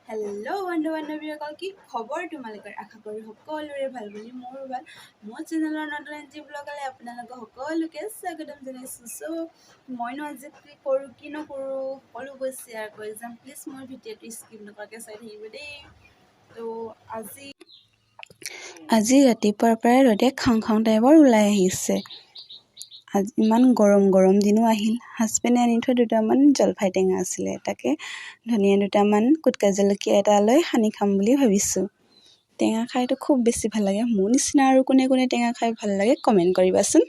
Hello' বন্ধু বান্ধৱীসকল, কি খবৰ তোমালোকৰ? আশা কৰি সকলোৰে ভাল বুলি মোৰো ভাল। মোৰ চেনেলৰ নতুন এটি ব্লগলৈ আপোনালোকক সকলোকে স্বাগতম জনাইছোঁ। চ' মইনো আজি কি কৰোঁ কি নকৰোঁ সকলোবোৰ শ্বেয়াৰ কৰি যাম। প্লিজ মোৰ ভিডিঅ'টো স্কিপ নকৰাকৈ চাই থাকিব দেই। ত' আজি ৰাতিপুৱাৰ পৰাই ৰ'দে খাওঁ খাওঁ টাইপৰ ওলাই আহিছে। আজি ইমান গৰম দিনো আহিল। হাজবেণ্ডে আনি থোৱা দুটামান জলফাই টেঙা আছিলে, তাকে ধনিয়া দুটামান কুটকা জলকীয়া এটা লৈ সানি খাম বুলি ভাবিছোঁ। টেঙা খাইতো খুব বেছি ভাল লাগে। মোৰ নিচিনা আৰু কোনে কোনে টেঙা খাই ভাল লাগে কমেণ্ট কৰিবাচোন।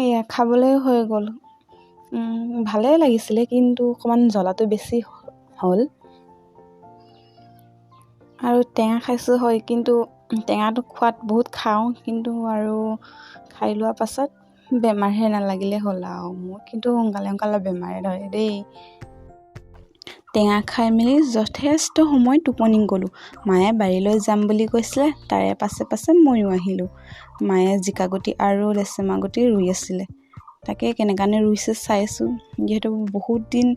এয়া খাবলৈ হৈ গ'ল। ভালেই লাগিছিলে, কিন্তু অকণমান জ্বলাটো বেছি হ'ল। আৰু টেঙা খাইছোঁ হয়, কিন্তু টেঙাটো খোৱাত বহুত খাওঁ, কিন্তু আৰু খাই লোৱাৰ পাছত বেমাৰহে নালাগিলে হ'ল আৰু। মোৰ কিন্তু সোনকালে বেমাৰে ধৰে দেই। টেঙা খাই মেলি যথেষ্ট সময় টোপনি গ'লোঁ। মায়ে বাৰীলৈ যাম বুলি কৈছিলে, তাৰে পাছে ময়ো আহিলোঁ। মায়ে জিকাগুটি আৰু লেচেমাগুটি ৰুই আছিলে, তাকে কেনেকানে ৰুইছে চাইছোঁ। যিহেতু বহুত দিন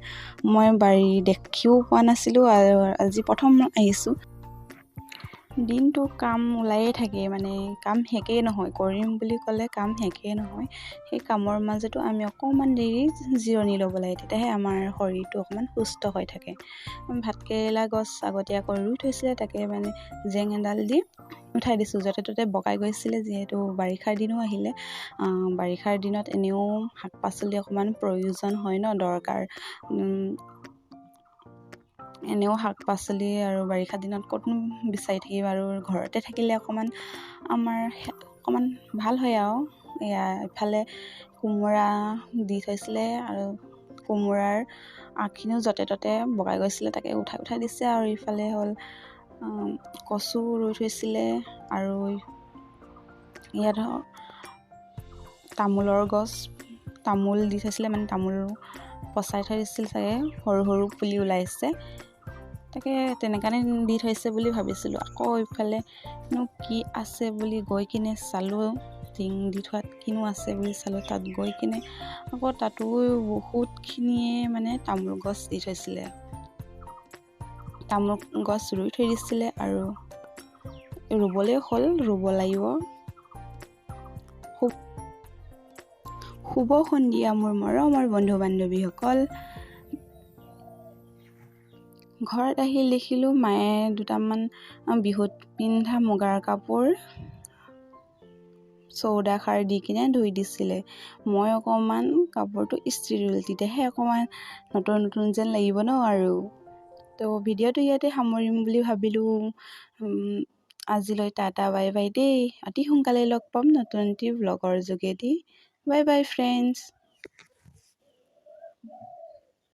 মই বাৰী দেখিও পোৱা নাছিলোঁ, আৰু আজি প্ৰথম আহিছোঁ। দিনটো কাম ওলায়ে থাকে, মানে কাম শেষেই নহয়। কৰিম বুলি ক'লে কাম শেষেই নহয়। সেই কামৰ মাজতো আমি অকণমান দেৰি জিৰণি ল'ব লাগে, তেতিয়াহে আমাৰ শৰীৰটো অকণমান সুস্থ হৈ থাকে। ভাতকেৰেলা গছ আগতীয়াকৈ ৰুই থৈছিলে, তাকে মানে জেং এডাল দি উঠাই দিছোঁ। য'তে ত'তে বগাই গৈছিলে, যিহেতু বাৰিষাৰ দিনো আহিলে। বাৰিষাৰ দিনত এনেও শাক পাচলি অকণমান প্ৰয়োজন হয় ন, দৰকাৰ। এনেও শাক পাচলি আৰু বাৰিষা দিনত ক'তনো বিচাৰি থাকিব, আৰু ঘৰতে থাকিলে অকণমান আমাৰ অকণমান ভাল হয় আৰু। এয়া ইফালে কোমোৰা দি থৈছিলে, আৰু কোমোৰাৰ আগখিনিও য'তে ত'তে বগাই গৈছিলে, তাকে উঠাই দিছে। আৰু ইফালে হ'ল কচু ৰুই থৈছিলে, আৰু ইয়াত তামোলৰ গছ, তামোল দি থৈছিলে, মানে তামোল পচাই থৈ দিছিল চাগে, সৰু সৰু পুলি ওলাইছে। তাকে তেনেকানে দি থৈছে বুলি ভাবিছিলোঁ। আকৌ ইফালেনো কি আছে বুলি গৈ কিনে চালোঁ, টিং দি থোৱাত কিনো আছে বুলি চালোঁ। তাত গৈ কিনে আকৌ তাতো বহুতখিনিয়ে মানে তামোল গছ দি থৈছিলে, তামোল গছ ৰুই থৈ দিছিলে। আৰু ৰুবলৈ হ'ল, ৰুব লাগিব। শুভ সন্ধিয়া মোৰ মৰমৰ বন্ধু বান্ধৱীসকল। ঘৰত আহি দেখিলোঁ মায়ে দুটামান বিহুত পিন্ধা মুগাৰ কাপোৰ চৌদাখাৰ দি কিনে ধুই দিছিলে। মই অকণমান কাপোৰটো ইস্ত্ৰি দিলোঁ, তেতিয়াহে অকণমান নতুন যেন লাগিব ন। আৰু তো ভিডিঅ'টো ইয়াতে সামৰিম বুলি ভাবিলোঁ। আজিলৈ টাটা বাই বাই দেই। অতি সোনকালে লগ পাম নতুন এটি ব্লগৰ যোগেদি। Bye bye friends.